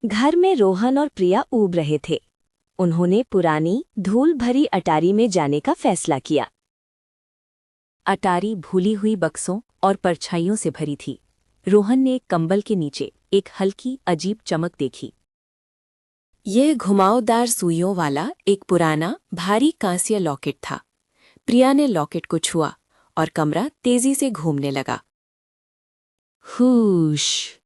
घर में रोहन और प्रिया ऊब रहे थे। उन्होंने पुरानी धूल भरी अटारी में जाने का फैसला किया। अटारी भूली हुई बक्सों और परछाइयों से भरी थी। रोहन ने एक कंबल के नीचे एक हल्की अजीब चमक देखी। यह घुमावदार सुइयों वाला एक पुराना भारी कांस्य लॉकेट था। प्रिया ने लॉकेट को छुआ और कमरा तेजी से घूमने लगा। हुश!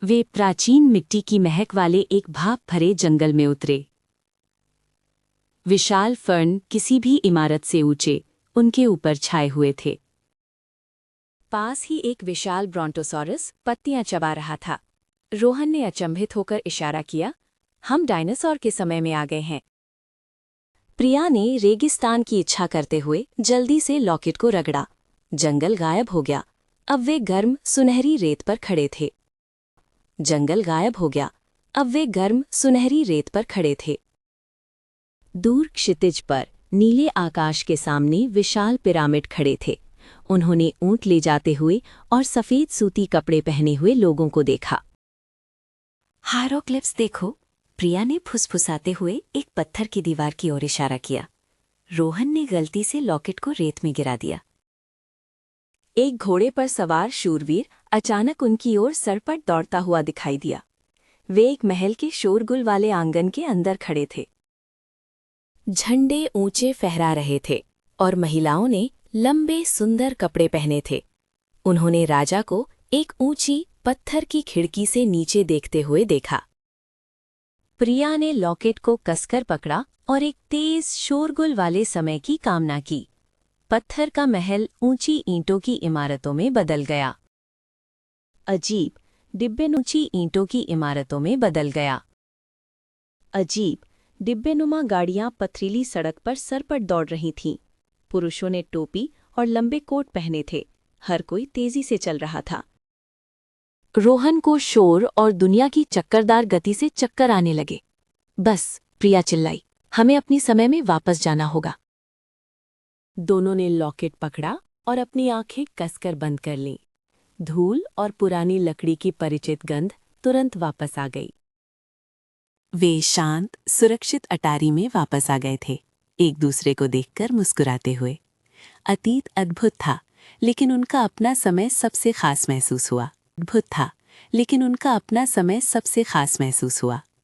वे प्राचीन मिट्टी की महक वाले एक भाप भरे जंगल में उतरे। विशाल फर्न किसी भी इमारत से ऊंचे उनके ऊपर छाए हुए थे। पास ही एक विशाल ब्रोंटोसॉरस पत्तियां चबा रहा था। रोहन ने अचंभित होकर इशारा किया, हम डायनासोर के समय में आ गए हैं। प्रिया ने रेगिस्तान की इच्छा करते हुए जल्दी से लॉकेट को रगड़ा। जंगल गायब हो गया। अब वे गर्म सुनहरी रेत पर खड़े थे। जंगल गायब हो गया। अब वे गर्म सुनहरी रेत पर खड़े थे। दूर क्षितिज पर नीले आकाश के सामने विशाल पिरामिड खड़े थे। उन्होंने ऊंट ले जाते हुए और सफेद सूती कपड़े पहने हुए लोगों को देखा। हायरोग्लिफ्स देखो, प्रिया ने फुसफुसाते हुए एक पत्थर की दीवार की ओर इशारा किया। रोहन ने गलती से लॉकेट को रेत में गिरा दिया। एक घोड़े पर सवार शूरवीर अचानक उनकी ओर सरपट दौड़ता हुआ दिखाई दिया। वे एक महल के शोरगुल वाले आंगन के अंदर खड़े थे। झंडे ऊंचे फहरा रहे थे और महिलाओं ने लंबे सुंदर कपड़े पहने थे। उन्होंने राजा को एक ऊंची पत्थर की खिड़की से नीचे देखते हुए देखा। प्रिया ने लॉकेट को कसकर पकड़ा और एक तेज शोरगुल वाले समय की कामना की। पत्थर का महल ऊंची ईंटों की इमारतों में बदल गया। अजीब डिब्बे ऊंची ईंटों की इमारतों में बदल गया। अजीब डिब्बेनुमा गाड़ियां पथरीली सड़क पर सरपट दौड़ रही थीं। पुरुषों ने टोपी और लंबे कोट पहने थे। हर कोई तेजी से चल रहा था। रोहन को शोर और दुनिया की चक्करदार गति से चक्कर आने लगे। बस, प्रिया चिल्लाई, हमें अपनी समय में वापस जाना होगा। दोनों ने लॉकेट पकड़ा और अपनी आंखें कसकर बंद कर लीं। धूल और पुरानी लकड़ी की परिचित गंध तुरंत वापस आ गई। वे शांत, सुरक्षित अटारी में वापस आ गए थे, एक दूसरे को देखकर मुस्कुराते हुए। अतीत अद्भुत था, लेकिन उनका अपना समय सबसे खास महसूस हुआ।